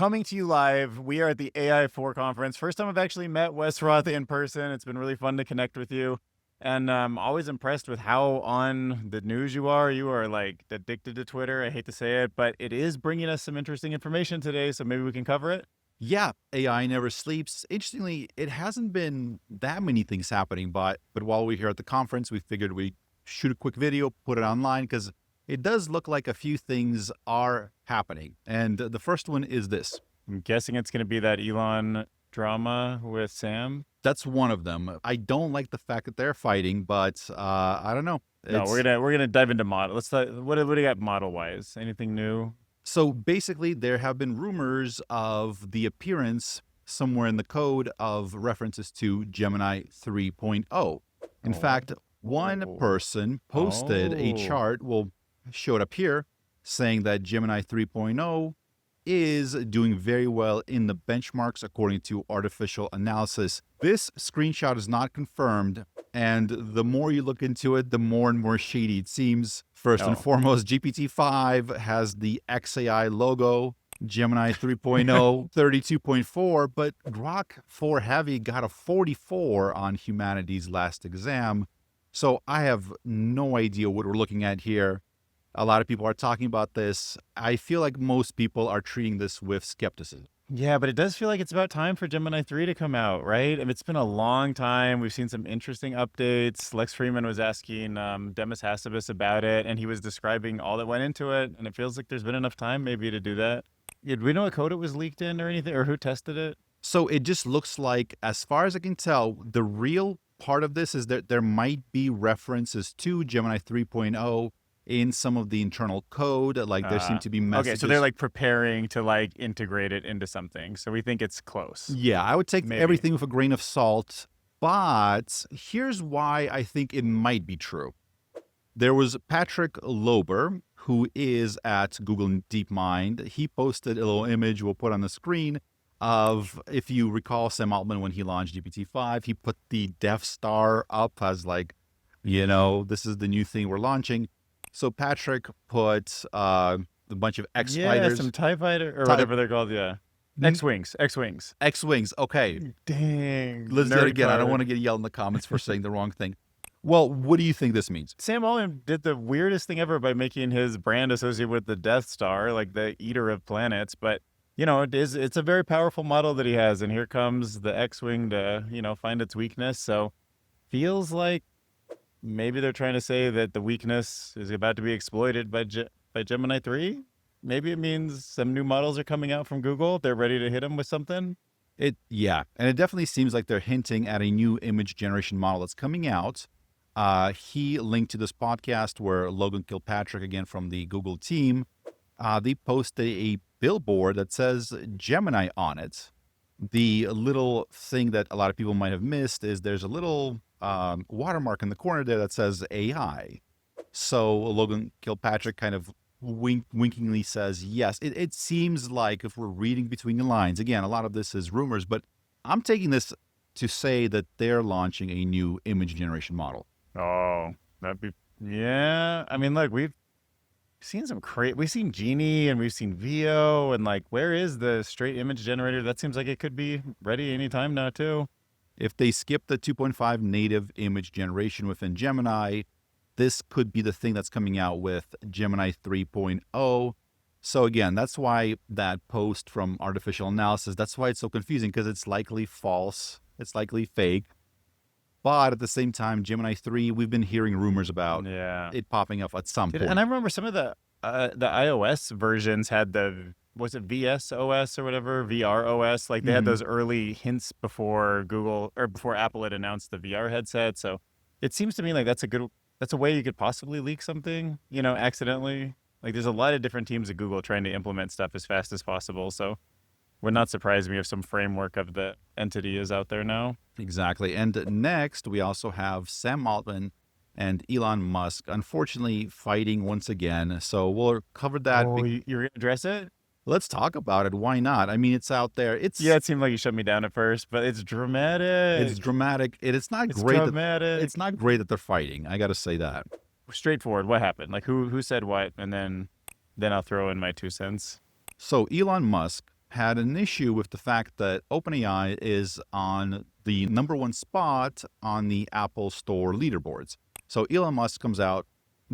coming to you live. We are at the AI4 conference. First time I've actually met Wes Roth in person. It's been really fun to connect with you. And I'm always impressed with how on the news you are. You are like addicted to Twitter. I hate to say it, but it is bringing us some interesting information today. So maybe we can cover it. Yeah, AI never sleeps. Interestingly, it hasn't been that many things happening, but while we're here at the conference, we figured we'd shoot a quick video, put it online, because it does look like a few things are happening. And the first one is this. I'm guessing it's going to be that Elon drama with Sam. That's one of them. I don't like the fact that they're fighting, but I don't know. No, we're gonna dive into model. Let's what do you got model wise? Anything new? So basically, there have been rumors of the appearance somewhere in the code of references to Gemini 3.0. In fact, one person posted a chart, showed up here, saying that Gemini 3.0 is doing very well in the benchmarks according to artificial analysis. This screenshot is not confirmed, and the more you look into it, the more and more shady it seems. First and foremost, GPT-5 has the XAI logo, Gemini 3.0, 32.4, but Grok 4 Heavy got a 44 on humanities last exam. So I have no idea what we're looking at here. A lot of people are talking about this. I feel like most people are treating this with skepticism. Yeah, but it does feel like it's about time for Gemini 3 to come out, right? I mean, it's been a long time. We've seen some interesting updates. Lex Freeman was asking Demis Hassabis about it, and he was describing all that went into it, and it feels like there's been enough time maybe to do that. Yeah, do we know what code it was leaked in or anything, or who tested it? So it just looks like, as far as I can tell, the real part of this is that there might be references to Gemini 3.0 in some of the internal code, like there seem to be messages. Okay, so they're like preparing to like integrate it into something. So we think it's close. Yeah, I would take everything with a grain of salt, but here's why I think it might be true. There was Patrick Lober, who is at Google DeepMind. He posted a little image we'll put on the screen of, if you recall, Sam Altman, when he launched GPT-5, he put the Death Star up as like, this is the new thing we're launching. So Patrick put a bunch of X fighters. Some TIE fighter or whatever they're called. Yeah. XWings. XWings. Okay. Dang. Let's do it again. I don't want to get yelled in the comments for saying the wrong thing. Well, what do you think this means? Sam Altman did the weirdest thing ever by making his brand associated with the Death Star, like the eater of planets. But, it's a very powerful model that he has. And here comes the X-Wing to, find its weakness. So feels like maybe they're trying to say that the weakness is about to be exploited by Gemini 3. Maybe it means some new models are coming out from Google. They're ready to hit them with something. Yeah. And it definitely seems like they're hinting at a new image generation model that's coming out. He linked to this podcast where Logan Kilpatrick, again from the Google team, they posted a billboard that says Gemini on it. The little thing that a lot of people might have missed is there's a little watermark in the corner there that says AI. So Logan Kilpatrick kind of winkingly says, yes, it seems like, if we're reading between the lines, again, a lot of this is rumors, but I'm taking this to say that they're launching a new image generation model. Oh, yeah. I mean, look, we've seen we've seen Genie and we've seen VO, and like, where is the straight image generator? That seems like it could be ready anytime now too. If they skip the 2.5 native image generation within Gemini, this could be the thing that's coming out with Gemini 3.0. So again, that's why that post from Artificial Analysis, that's why it's so confusing, because it's likely false. It's likely fake. But at the same time, Gemini 3, we've been hearing rumors about it popping up at some point. And I remember some of the iOS versions had was it VS OS or whatever, VR OS? Like they had those early hints before before Apple had announced the VR headset. So it seems to me like that's a way you could possibly leak something, accidentally. Like there's a lot of different teams at Google trying to implement stuff as fast as possible. So would not surprise me if some framework of the entity is out there now. Exactly. And next, we also have Sam Altman and Elon Musk, unfortunately, fighting once again. So we'll cover that. Oh, you're going to address it? Let's talk about it. Why not? I mean, it's out there. It seemed like you shut me down at first, but it's dramatic. It's dramatic. It's not great. It's not great that they're fighting. I got to say that. Straightforward. What happened? Like who said what? And then I'll throw in my 2 cents. So Elon Musk had an issue with the fact that OpenAI is on the #1 spot on the Apple Store leaderboards. So Elon Musk comes out,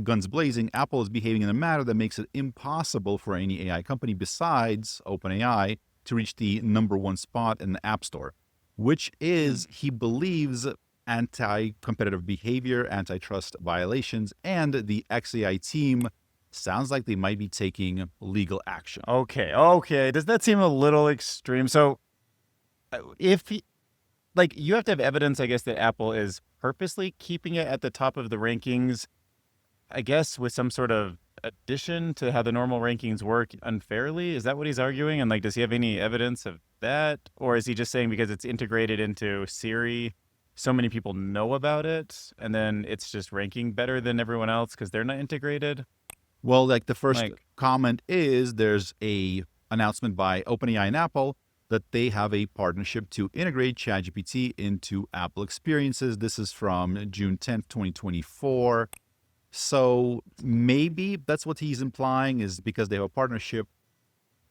guns blazing. Apple is behaving in a manner that makes it impossible for any AI company besides OpenAI to reach the #1 spot in the App Store, which is, he believes, anti-competitive behavior, antitrust violations, and the XAI team sounds like they might be taking legal action. Okay. Does that seem a little extreme? So, if you have to have evidence, I guess, that Apple is purposely keeping it at the top of the rankings, I guess, with some sort of addition to how the normal rankings work unfairly. Is that what he's arguing? And does he have any evidence of that? Or is he just saying because it's integrated into Siri, so many people know about it, and then it's just ranking better than everyone else because they're not integrated? Well, the first comment is there's a announcement by OpenAI and Apple that they have a partnership to integrate ChatGPT into Apple experiences. This is from June 10th, 2024. So maybe that's what he's implying, is because they have a partnership.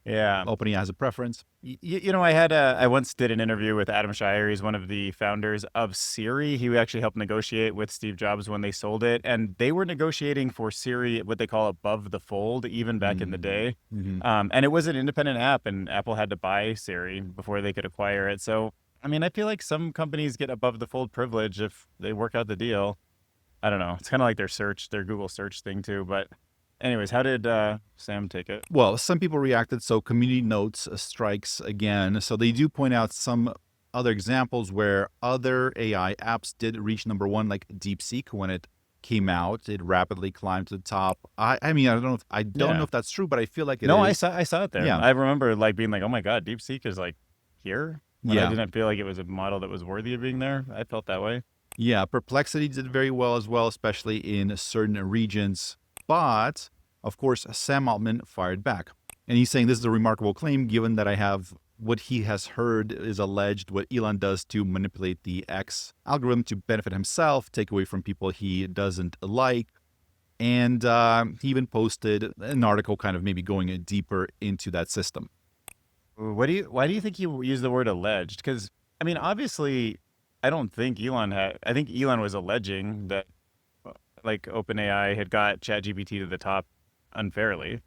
Yeah. OpenAI has a preference. I once did an interview with Adam Shire. He's one of the founders of Siri. He actually helped negotiate with Steve Jobs when they sold it. And they were negotiating for Siri, what they call above the fold, even back in the day. Mm-hmm. And it was an independent app, and Apple had to buy Siri before they could acquire it. So, I feel like some companies get above the fold privilege if they work out the deal. I don't know. It's kind of like their Google search thing too. But anyways, how did Sam take it? Well, some people reacted. So Community Notes strikes again. So they do point out some other examples where other AI apps did reach #1, like DeepSeek. When it came out, it rapidly climbed to the top. I don't know if that's true, but I feel like it is. No, I saw it there. Yeah. I remember being like, oh my God, DeepSeek is here. When Yeah. I didn't feel like it was a model that was worthy of being there. I felt that way. Yeah, Perplexity did very well as well, especially in certain regions. But, of course, Sam Altman fired back. And he's saying this is a remarkable claim, given that I have what he has heard is alleged what Elon does to manipulate the X algorithm to benefit himself, take away from people he doesn't like. And he even posted an article kind of maybe going deeper into that system. Why do you think he used the word alleged? Because, obviously, I don't think Elon I think Elon was alleging that OpenAI had got ChatGPT to the top unfairly.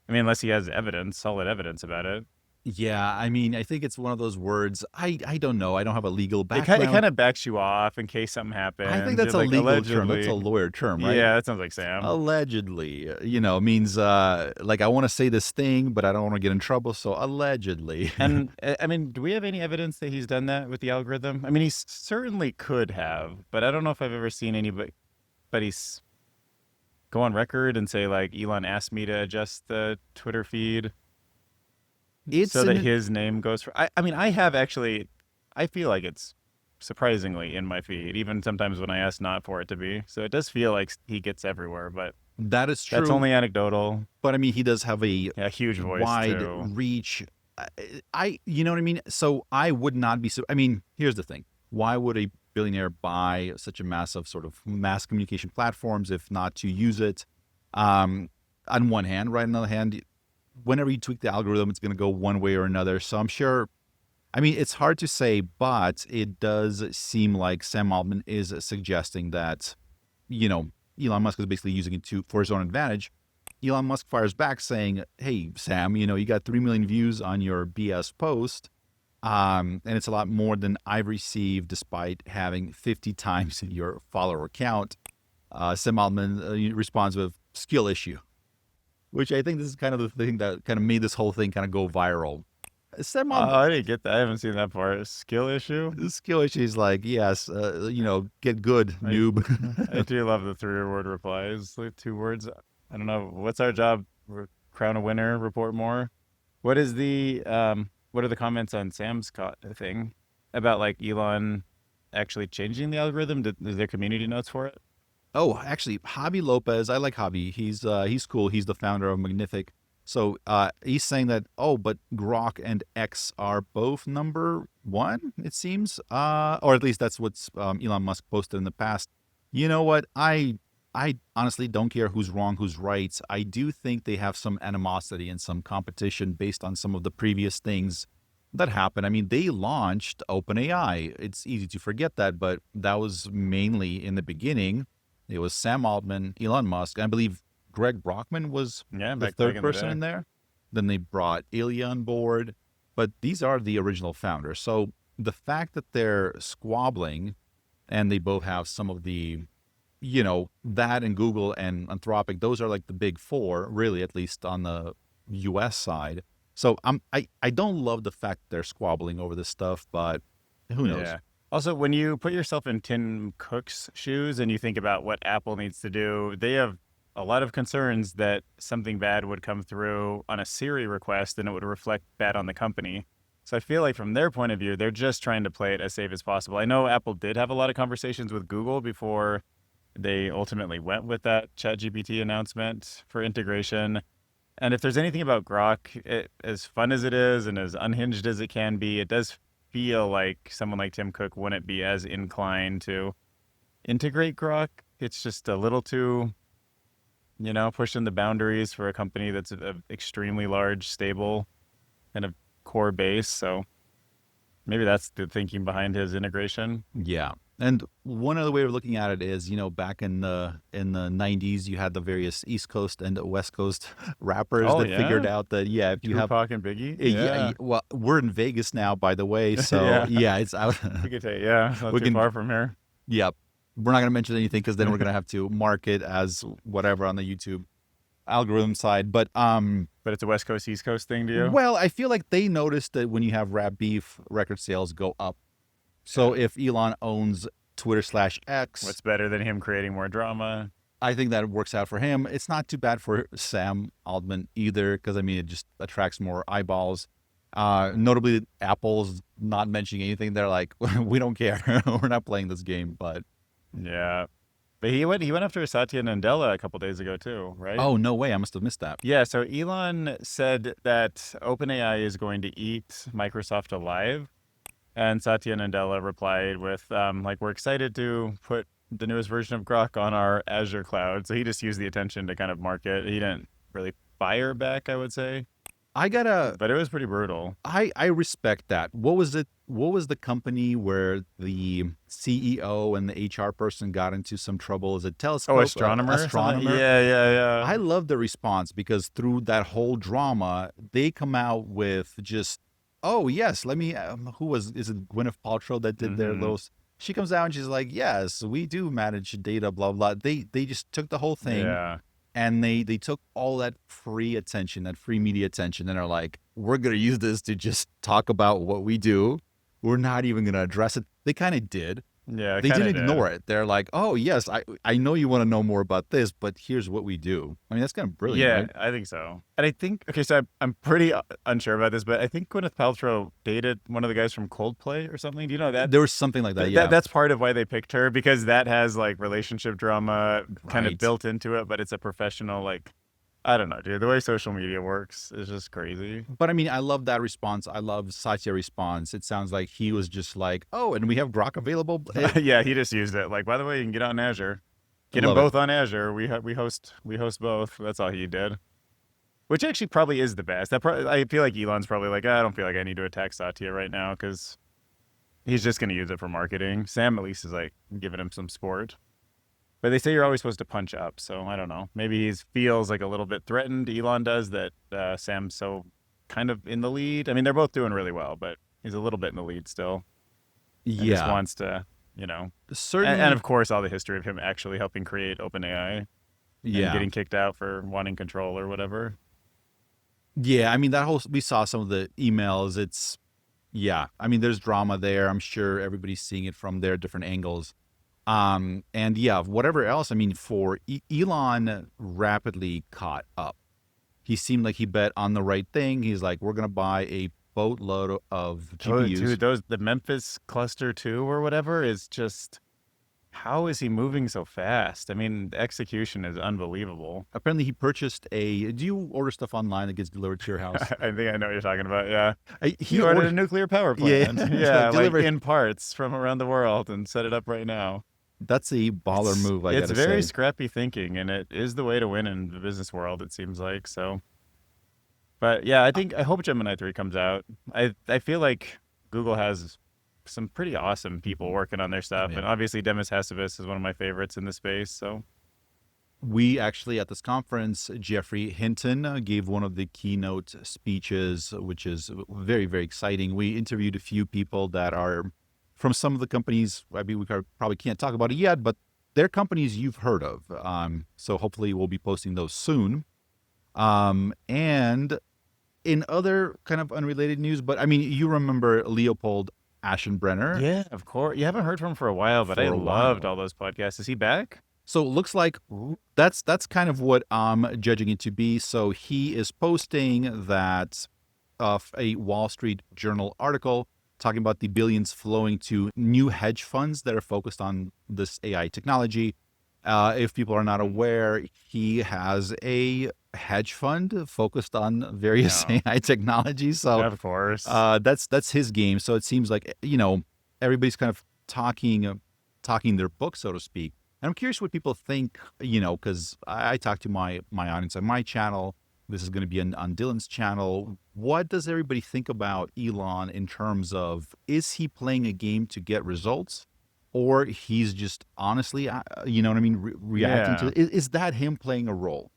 Unless he has solid evidence about it. Yeah, I think it's one of those words. I don't know. I don't have a legal background. It kind of backs you off in case something happens. I think that's a legal allegedly. term. That's a lawyer term, right? Yeah, that sounds like Sam. Allegedly, means I want to say this thing, but I don't want to get in trouble. So allegedly. And do we have any evidence that he's done that with the algorithm? He certainly could have, but I don't know if I've ever seen anybody go on record and say Elon asked me to adjust the Twitter feed so that his name goes for. I have actually. I feel like it's surprisingly in my feed, even sometimes when I ask not for it to be. So it does feel like he gets everywhere, but that is true. That's only anecdotal. But he does have a huge voice, wide too. reach. You know what I mean? So I would not be. Here's the thing: why would a billionaire buy such a massive sort of mass communication platforms if not to use it? On one hand, right? On the other hand, whenever you tweak the algorithm, it's going to go one way or another. So I'm sure. It's hard to say, but it does seem like Sam Altman is suggesting that, Elon Musk is basically using it for his own advantage. Elon Musk fires back saying, hey, Sam, you got 3 million views on your BS post. And it's a lot more than I've received despite having 50 times your follower count. Sam Altman responds with skill issue, which I think this is kind of the thing that kind of made this whole thing kind of go viral. Sam Altman, I didn't get that. I haven't seen that part. Skill issue? The skill issue is yes, get good, noob. I do love the 3-word replies, 2 words. I don't know. What's our job? Crown a winner, report more. What are the comments on Sam's thing about Elon actually changing the algorithm? Is there community notes for it? Oh, actually, Javi Lopez. I like Javi. He's cool. He's the founder of Magnific. So he's saying that, but Grok and X are both #1, it seems. Or at least that's what Elon Musk posted in the past. You know what? I I honestly don't care who's wrong, who's right. I do think they have some animosity and some competition based on some of the previous things that happened. I mean, they launched OpenAI. It's easy to forget that, but that was mainly in the beginning. It was Sam Altman, Elon Musk. I believe Greg Brockman was Yeah, the back third in the person day. in there. Then they brought Ilya on board. But these are the original founders. So the fact that they're squabbling and they both have some of the, that and Google and Anthropic, those are like the big four, really, at least on the US side. So I don't love the fact they're squabbling over this stuff, but who knows? Yeah. Also, when you put yourself in Tim Cook's shoes and you think about what Apple needs to do, they have a lot of concerns that something bad would come through on a Siri request and it would reflect bad on the company. So I feel like from their point of view, they're just trying to play it as safe as possible. I know Apple did have a lot of conversations with Google before they ultimately went with that ChatGPT announcement for integration. And if there's anything about Grok, as fun as it is and as unhinged as it can be, it does feel like someone like Tim Cook wouldn't be as inclined to integrate Grok. It's just a little too, pushing the boundaries for a company that's an extremely large, stable kind of core base. So maybe that's the thinking behind his integration. Yeah. And one other way of looking at it is, back in the 90s, you had the various East Coast and West Coast rappers Oh, that figured yeah. out that, yeah, if you have, Tupac and Biggie. yeah, well, we're in Vegas now, by the way. So Yeah. yeah, it's out. We could take, yeah, it's not We too can- far from here. Yeah. We're not going to mention anything because then we're going to have to mark it as whatever on the YouTube algorithm side. But But it's a West Coast, East Coast thing to you? well, I feel like they noticed that when you have rap beef, record sales go up. So if Elon owns Twitter/X, What's better than him creating more drama? I think that works out for him. It's not too bad for Sam Altman either, because I mean, it just attracts more eyeballs. Notably, Apple's not mentioning anything. They're like, we don't care. We're not playing this game. But Yeah. But he went after Satya Nadella a couple days ago too, right? oh, no way. I must have missed that. Yeah, so Elon said that OpenAI is going to eat Microsoft alive. And Satya Nadella replied with, we're excited to put the newest version of Grok on our Azure cloud. So he just used the attention to kind of market. He didn't really fire back, I would say. But it was pretty brutal. I respect that. What was it? What was the company where the CEO and the HR person got into some trouble? Is it Telescope? Oh, Astronomer? Astronomer. Yeah. I love the response because through that whole drama, they come out with just, oh yes, let me. Is it Gwyneth Paltrow that did their little? She comes out and she's like, yes, we do manage data, blah blah. They just took the whole thing. Yeah. And they took all that free attention, that free media attention, and are like, we're going to use this to just talk about what we do. We're not even going to address it. They kind of did. Yeah, They didn't ignore it. They're like, oh, yes, I know you want to know more about this, but here's what we do. I mean, that's kind of brilliant, Yeah, right? I think so. And I think, okay, so I'm pretty unsure about this, but I think Gwyneth Paltrow dated one of the guys from Coldplay or something. Do you know that? There was something like that, yeah. That's part of why they picked her, because that has like relationship drama kind of Right. built into it, but it's a professional, like, I don't know, dude. The way social media works is just crazy. But I mean, I love that response. I love Satya's response. It sounds like he was just like, oh, and we have Grok available. Yeah, he just used it. Like, by the way, you can get on Azure. Get them Love it. both on Azure. We host both. That's all he did. Which actually probably is the best. I feel like Elon's probably like, I don't feel like I need to attack Satya right now because he's just going to use it for marketing. Sam at least is like giving him some sport. But they say you're always supposed to punch up, so I don't know. Maybe he feels like a little bit threatened. Elon does that. Sam's so kind of in the lead. I mean, they're both doing really well, but he's a little bit in the lead still. And just Yeah. wants to, Certainly. and of course, all the history of him actually helping create OpenAI and yeah. getting kicked out for wanting control or whatever. Yeah, I mean, we saw some of the emails. Yeah, I mean, there's drama there. I'm sure everybody's seeing it from their different angles. And yeah, whatever else, I mean, for Elon rapidly caught up. He seemed like he bet on the right thing. He's like, we're going to buy a boatload of GPUs. Dude, the Memphis cluster 2 or whatever is just, how is he moving so fast? I mean, the execution is unbelievable. Apparently, he purchased do you order stuff online that gets delivered to your house? I think I know what you're talking about, yeah. He ordered a nuclear power plant. Yeah, Yeah, like delivered. in parts from around the world and set it up right now. That's a baller move, I It's gotta very say. scrappy thinking, and it is the way to win in the business world, it seems like. So, but yeah, I hope Gemini 3 comes out. I feel like Google has some pretty awesome people Mhm. working on their Oh stuff, and yeah. obviously Demis Hassabis is one of my favorites in the space. So, We actually, at this conference, Jeffrey Hinton gave one of the keynote speeches, which is very, very exciting. We interviewed a few people that are from some of the companies. I mean, probably can't talk about it yet, but they're companies you've heard of. So hopefully we'll be posting those soon. And in other kind of unrelated news, but I mean, you remember Leopold Aschenbrenner yeah, of course. You haven't heard from him for a while, but I for a loved while. all those podcasts. Is he back? So it looks like that's kind of what I'm judging it to be. So he is posting that of a Wall Street Journal article talking about the billions flowing to new hedge funds that are focused on this AI technology. If people are not aware, he has a hedge fund focused on various No, AI technologies. So of course. that's his game. So it seems like everybody's kind of talking their book, so to speak. And I'm curious what people think, because I talk to my audience on my channel. This is going to be on Dylan's channel. What does everybody think about Elon in terms of, is he playing a game to get results, or he's just honestly, you know what I mean, reacting to Yeah, it? Is that him playing a role,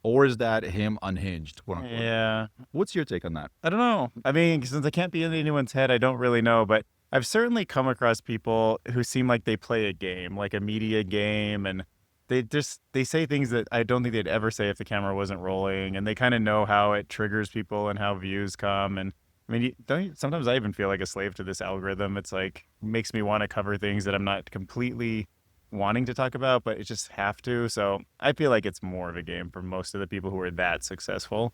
or is that him unhinged, quote unquote? yeah. What's your take on that? I don't know. I mean, since I can't be in anyone's head, I don't really know. But I've certainly come across people who seem like they play a game, like a media game, and they say things that I don't think they'd ever say if the camera wasn't rolling, and they kind of know how it triggers people and how views come. And I mean, sometimes I even feel like a slave to this algorithm. It's like makes me want to cover things that I'm not completely wanting to talk about, but it just have to. So I feel like it's more of a game for most of the people who are that successful.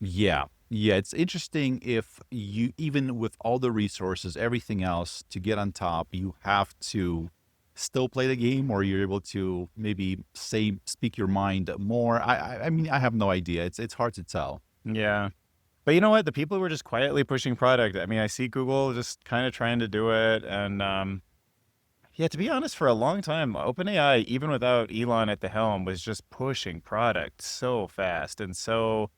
Yeah. Yeah. It's interesting if you, even with all the resources, everything else to get on top, you have to still play the game, or you're able to maybe speak your mind more. I mean, I have no idea. It's hard to tell. Yeah. But you know what? The people who are just quietly pushing product. I mean, I see Google just kind of trying to do it. And yeah, to be honest, for a long time, OpenAI, even without Elon at the helm, was just pushing product so fast. And so,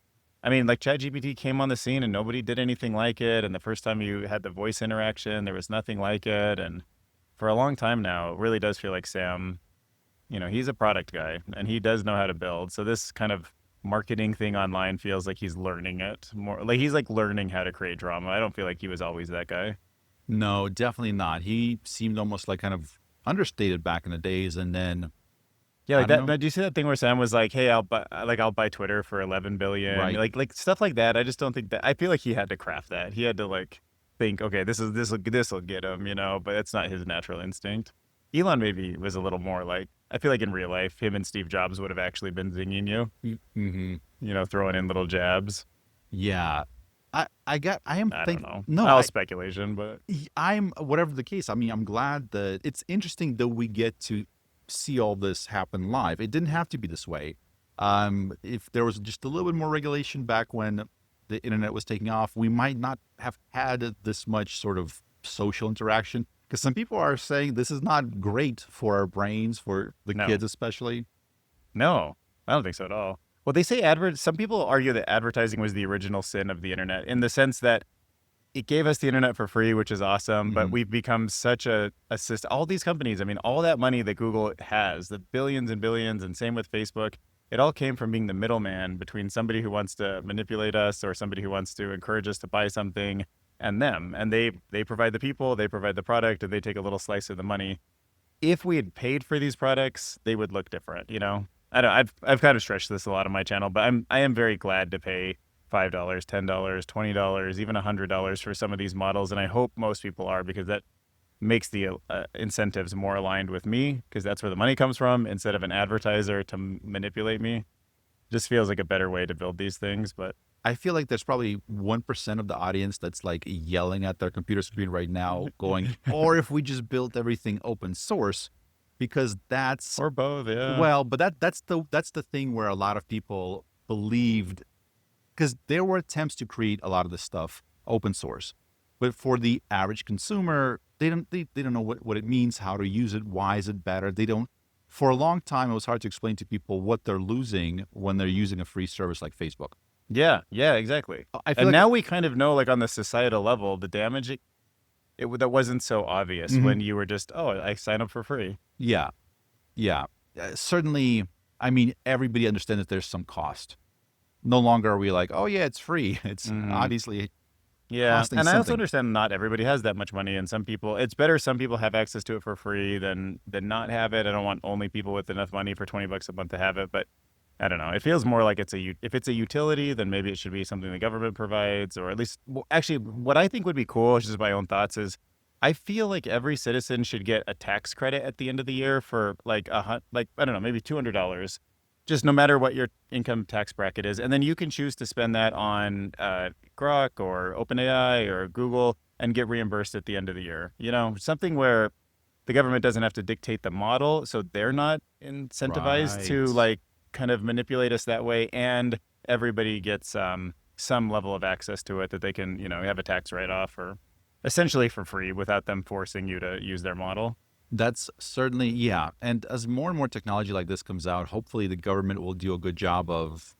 I mean, like ChatGPT came on the scene and nobody did anything like it. And the first time you had the voice interaction, there was nothing like it. And for a long time now, it really does feel like Sam, he's a product guy and he does know how to build. So this kind of marketing thing online feels like he's learning it more. Like he's like learning how to create drama. I don't feel like he was always that guy. No, definitely not. He seemed almost like kind of understated back in the days. And then, Yeah, I like don't that. know. But do you see that thing where Sam was like, "Hey, I'll buy Twitter for 11 billion." Right. Like stuff like that. I just don't think that. I feel like he had to craft that. He had to like think, okay, this will get him, But it's not his natural instinct. Elon maybe was a little more like. I feel like in real life, him and Steve Jobs would have actually been zinging you. Mm-hmm. Throwing in little jabs. Yeah. I am I don't thinking, know. no, All speculation, but I'm, whatever the case. I mean, I'm glad that it's interesting that we get to see all this happen live. It didn't have to be this way. If there was just a little bit more regulation back when the internet was taking off, we might not have had this much sort of social interaction. Because some people are saying this is not great for our brains, for the no. kids especially. No, I don't think so at all. Well, they say some people argue that advertising was the original sin of the internet in the sense that it gave us the internet for free, which is awesome, but Hmm. we've become such a assist. All these companies, I mean, all that money that Google has, the billions and billions, and same with Facebook, it all came from being the middleman between somebody who wants to manipulate us or somebody who wants to encourage us to buy something and them. And they provide the people, they provide the product, and they take a little slice of the money. If we had paid for these products, they would look different. I don't. I've kind of stretched this a lot on my channel, but I am very glad to pay $5, $10, $20, even $100 for some of these models, and I hope most people are because that makes the incentives more aligned with me because that's where the money comes from instead of an advertiser to manipulate me. Just feels like a better way to build these things, but I feel like there's probably 1% of the audience that's like yelling at their computer screen right now, going, or if we just built everything open source, because that's, or both, yeah. well, but that's the thing where a lot of people believed, because there were attempts to create a lot of this stuff open source. But for the average consumer, they don't know what it means, how to use it, why is it better. They don't. For a long time, it was hard to explain to people what they're losing when they're using a free service like Facebook. Yeah, yeah, exactly. I feel And like now we kind of know, like on the societal level, the damage that wasn't so obvious Mhm. when you were just, oh, I sign up for free. Yeah, yeah. Certainly, I mean, everybody understands that there's some cost. No longer are we like, oh yeah, it's free. It's Hmm. obviously Yeah, costing and I also something. understand not everybody has that much money, and some people, it's better some people have access to it for free than not have it. I don't want only people with enough money for $20 a month to have it, but I don't know. It feels more like if it's a utility, then maybe it should be something the government provides, or at least, well, actually, what I think would be cool, just my own thoughts, is I feel like every citizen should get a tax credit at the end of the year for like I don't know, maybe $200, just no matter what your income tax bracket is, and then you can choose to spend that on Grok or OpenAI or Google and get reimbursed at the end of the year. You know, something where the government doesn't have to dictate the model, so they're not incentivized to Right. like kind of manipulate us that way, and everybody gets some level of access to it that they can, have a tax write-off or essentially for free without them forcing you to use their model. That's certainly, yeah. And as more and more technology like this comes out, hopefully the government will do a good job of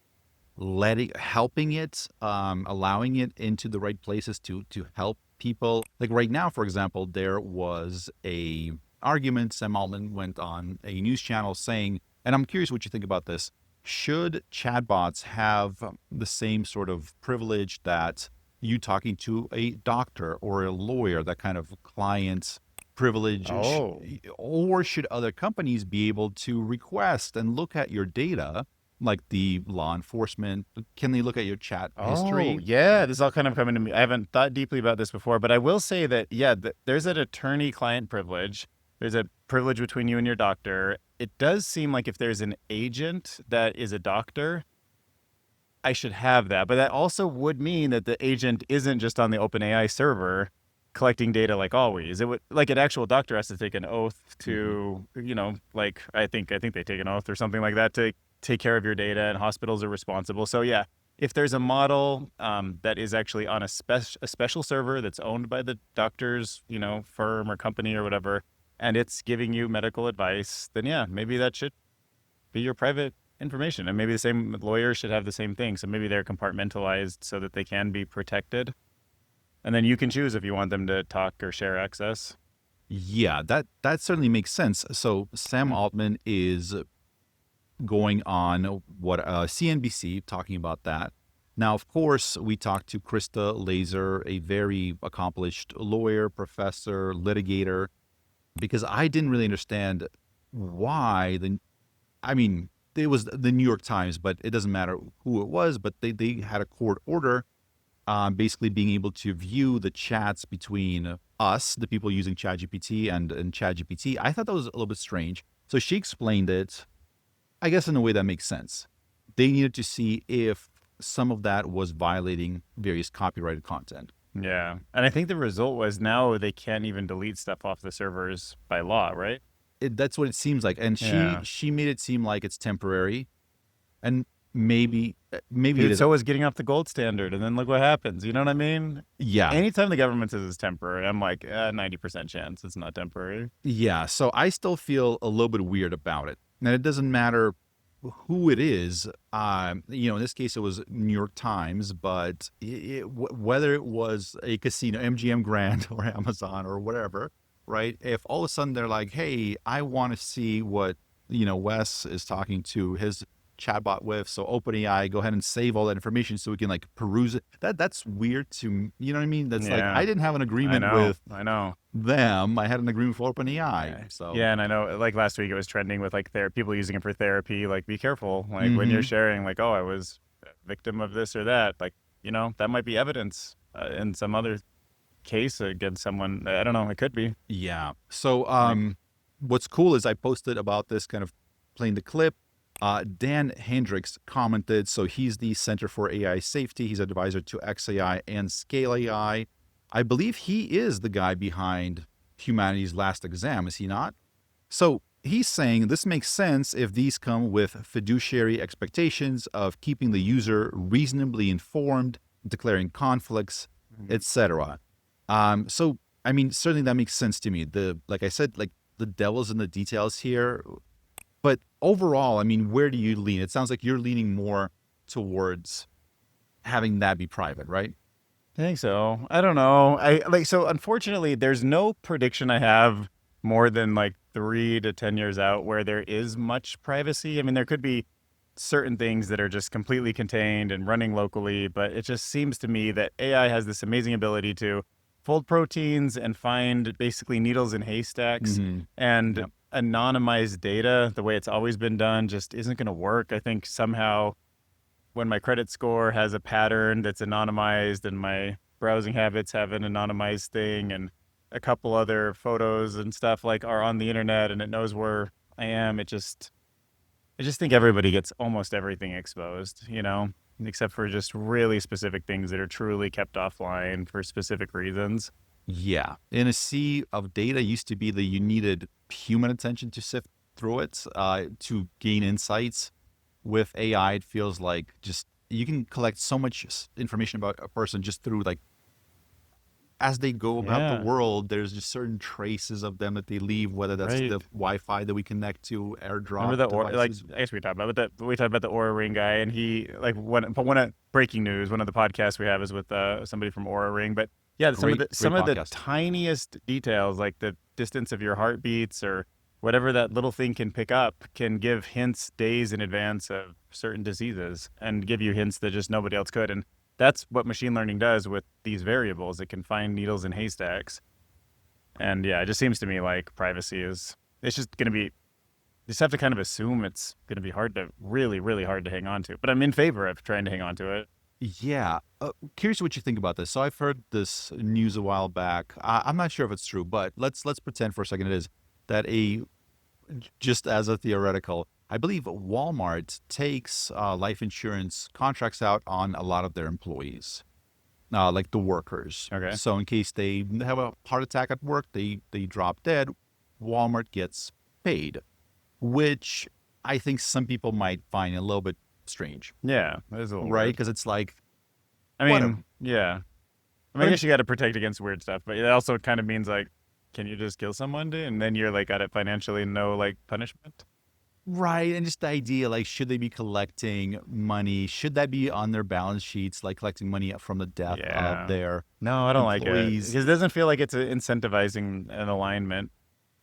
helping it, allowing it into the right places to help people. Like right now, for example, there was a argument. Sam Altman went on a news channel saying, and I'm curious what you think about this. Should chatbots have the same sort of privilege that you talking to a doctor or a lawyer, that kind of client privilege, Oh. or should other companies be able to request and look at your data, like the law enforcement? Can they look at your chat Oh, history? yeah, this is all kind of coming to me. I haven't thought deeply about this before, but I will say that, yeah, there's an attorney-client privilege. There's a privilege between you and your doctor. It does seem like if there's an agent that is a doctor, I should have that. But that also would mean that the agent isn't just on the OpenAI server collecting data like always. It would like an actual doctor has to take an oath Mhm. to, like I think they take an oath or something like that to take care of your data, and hospitals are responsible. So yeah, if there's a model that is actually on a special server that's owned by the doctor's, firm or company or whatever, and it's giving you medical advice, then yeah, maybe that should be your private information. And maybe the same lawyers should have the same thing. So maybe they're compartmentalized so that they can be protected. And then you can choose if you want them to talk or share access. Yeah, that certainly makes sense. So Sam Hmm. Altman is going on what CNBC talking about that. Now, of course, we talked to Krista Laser, a very accomplished lawyer, professor, litigator, because I didn't really understand why I mean, it was the New York Times, but it doesn't matter who it was, but they had a court order basically being able to view the chats between us, the people using ChatGPT and ChatGPT. I thought that was a little bit strange. So she explained it, I guess, in a way that makes sense. They needed to see if some of that was violating various copyrighted content. Yeah. And I think the result was now they can't even delete stuff off the servers by law, right? That's what it seems like. And she Yeah. she made it seem like it's temporary, and maybe it Dude, is. so was getting off the gold standard. And then look what happens. You know what I mean? Yeah, Anytime the government says it's temporary, I'm like, 90% chance it's not temporary. yeah. So I still feel a little bit weird about it. And it doesn't matter who it is. In this case, it was New York Times, but whether it was a casino, MGM Grand or Amazon or whatever, right? If all of a sudden they're like, hey, I want to see what, Wes is talking to his chatbot with. So OpenAI, go ahead and save all that information so we can like peruse it. That's weird to, you know what I mean? That's like, I Yeah. didn't have an I agreement know. with I know. them. I had an agreement with OpenAI. Yeah. So, Yeah, and I know like last week it was trending with like people using it for therapy. Like, be careful. Like when you're mhm. sharing, like, oh, I was a victim of this or that. Like, that might be evidence in some other case against someone. I don't know. It could be. Yeah. So, Like, what's cool is I posted about this kind of playing the clip. Dan Hendrix commented. So he's the Center for AI Safety. He's advisor to XAI and Scale AI. I believe he is the guy behind humanity's last exam, is he not? So he's saying this makes sense if these come with fiduciary expectations of keeping the user reasonably informed, declaring conflicts, Mhm. etc. So I mean, certainly that makes sense to me. Like I said, like the devil's in the details here. But overall, I mean, where do you lean? It sounds like you're leaning more towards having that be private, right? I think so. I don't know. So unfortunately there's no prediction I have more than like 3 to 10 years out where there is much privacy. I mean, there could be certain things that are just completely contained and running locally, but it just seems to me that AI has this amazing ability to fold proteins and find basically needles in haystacks, Mm-hmm. and Yep. anonymized data the way it's always been done just isn't going to work. I think somehow when my credit score has a pattern that's anonymized and my browsing habits have an anonymized thing and a couple other photos and stuff like are on the internet and it knows where I am, I just think everybody gets almost everything exposed, except for just really specific things that are truly kept offline for specific reasons. Yeah. In a sea of data used to be that you needed human attention to sift through it to gain insights. With AI, it feels like just you can collect so much information about a person just through like as they go about the Yeah, world, there's just certain traces of them that they leave, whether that's right. the Wi-Fi that we connect to, Remember AirDrop the like devices. I guess we talked about, but we talked about the Aura Ring guy, and he like one of breaking news. One of the podcasts we have is with somebody from Aura Ring, but yeah, Great, some great of the podcast. tiniest details, like the distance of your heartbeats or whatever that little thing can pick up, can give hints days in advance of certain diseases, and give you hints that just nobody else could. And that's what machine learning does with these variables. It can find needles in haystacks, and yeah, it just seems to me like privacy is it's just going to be just have to kind of assume it's going to be hard to really, really hard to hang on to. But I'm in favor of trying to hang on to it. Yeah. Curious what you think about this. So I've heard this news a while back. I'm not sure if it's true, but let's pretend for a second it is that just as a theoretical, I believe Walmart takes life insurance contracts out on a lot of their employees, like the workers. Okay. So in case they have a heart attack at work, they drop dead, Walmart gets paid, which I think some people might find a little bit strange, Yeah, that is a little right? weird. Because it's like, I what? mean, yeah. I mean, I I mean, guess you got to protect against weird stuff, but it also kind of means like, can you just kill someone and then you're like got it financially no like punishment? right. And just the idea, like, should they be collecting money? Should that be on their balance sheets, like collecting money from the death of Yeah. their No, I don't like it employees? because it doesn't feel like it's incentivizing an alignment.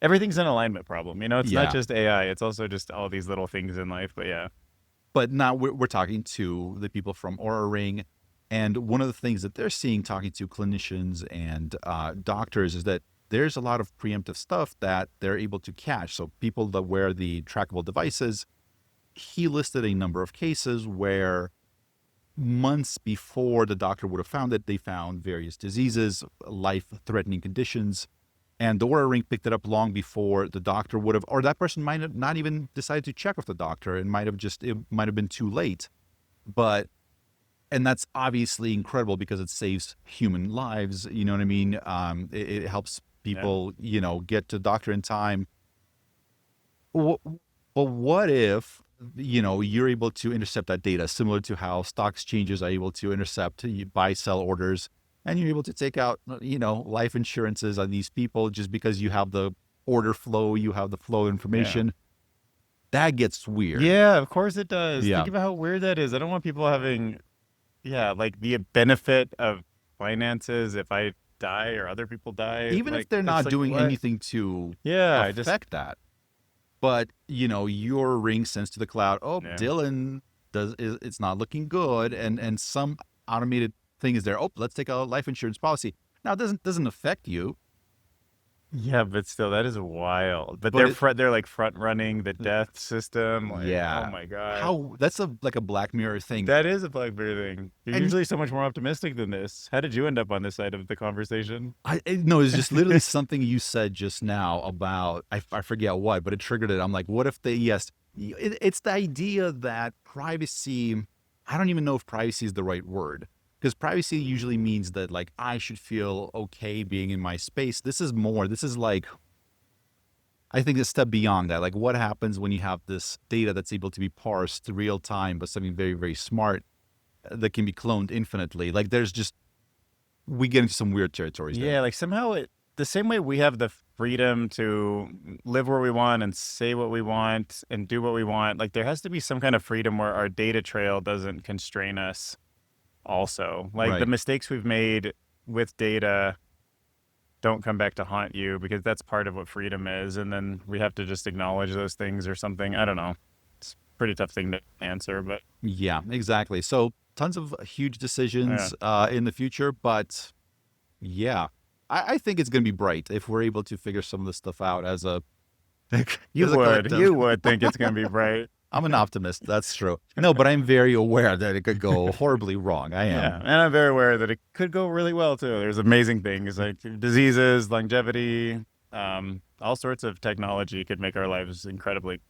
Everything's an alignment problem. It's not Yeah. just AI. It's also just all these little things in life. But yeah, But now we're talking to the people from Aura Ring. And one of the things that they're seeing talking to clinicians and doctors is that there's a lot of preemptive stuff that they're able to catch. So people that wear the trackable devices, he listed a number of cases where months before the doctor would have found it, they found various diseases, life-threatening conditions. And the Aura Ring picked it up long before the doctor would have, or that person might have not even decided to check with the doctor. It might have been too late. But and that's obviously incredible because it saves human lives. You know what I mean? It helps yeah, people, get to the doctor in time. But what if, you're able to intercept that data, similar to how stock exchanges are able to intercept buy sell orders, and you're able to take out, life insurances on these people just because you have the order flow, you have the flow of yeah. information. That gets weird. Yeah, of course it does. Yeah. Think about how weird that is. I don't want people having, yeah, like the benefit of finances if I die or other people die. Even if Like, they're it's not like, doing what? anything to Yeah, I just, affect that. But your ring sends to the cloud, oh, yeah. Dylan it's not looking good, and some automated thing is there. Oh, let's take a life insurance policy. Now it doesn't affect you, Yeah, but still, that is wild. But but it they're like front running the death system. Like, oh yeah. my God. How that's a like a Black Mirror thing. That is a BlackBerry thing. You're And usually so much more optimistic than this. How did you end up on this side of the conversation? no, it's just literally something you said just now about I forget what, but it triggered it. I'm like, what if they yes, it's the idea that privacy. I don't even know if privacy is the right word because privacy usually means that like I should feel okay being in my space. This is more. This is like I think a step beyond that. Like what happens when you have this data that's able to be parsed real time, but something very very smart that can be cloned infinitely. Like there's just we get into some weird territories there. Yeah, like somehow the same way we have the freedom to live where we want and say what we want and do what we want, like there has to be some kind of freedom where our data trail doesn't constrain us also. Like the Right. mistakes we've made with data don't come back to haunt you because that's part of what freedom is. And then we have to just acknowledge those things or something. I don't know. It's a pretty tough thing to answer, but Yeah, exactly. So tons of huge decisions in the future, but yeah, I think it's going to be bright if we're able to figure some of this stuff out as a you as a collective. would think it's going to be bright. I'm an optimist. That's true. No, but I'm very aware that it could go horribly wrong. I am. Yeah, and I'm very aware that it could go really well too. There's amazing things like diseases, longevity, all sorts of technology could make our lives incredibly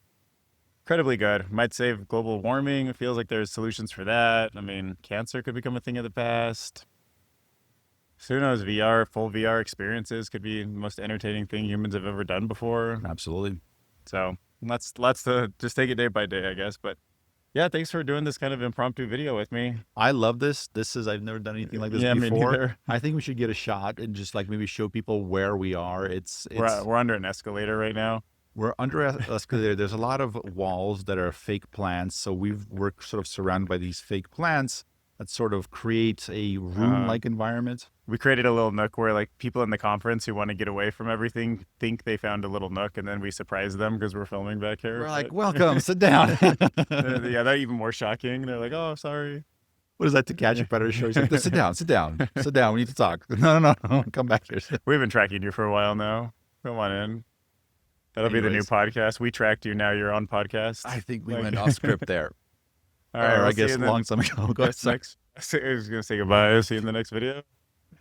good. Might save global warming. It feels like there's solutions for that. I mean, cancer could become a thing of the past. So who knows? Full VR experiences could be the most entertaining thing humans have ever done before. Absolutely. So let's just take it day by day, I guess. But yeah, thanks for doing this kind of impromptu video with me. I love this. I've never done anything like this Yeah, me before. neither. I think we should get a shot and just like maybe show people where we are. We're under an escalator right now. We're under an escalator. There's a lot of walls that are fake plants. So we're sort of surrounded by these fake plants that sort of create a room-like environment. We created a little nook where like people in the conference who want to get away from everything think they found a little nook, and then we surprise them because we're filming back here. We're like, welcome, sit down. Yeah, that's even more shocking. They're like, oh, sorry. What is that, To Catch a Predator show? He's like, sit down. Sit down. We need to talk. No. Come back here. We've been tracking you for a while now. Come on in. That'll be the new podcast. We tracked you. Now you're on podcast. I think we went off script there. All right. I guess a long time ago. Go ahead. I was going to say goodbye. See you in the next video.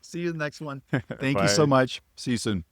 See you in the next one. Thank you so much. See you soon.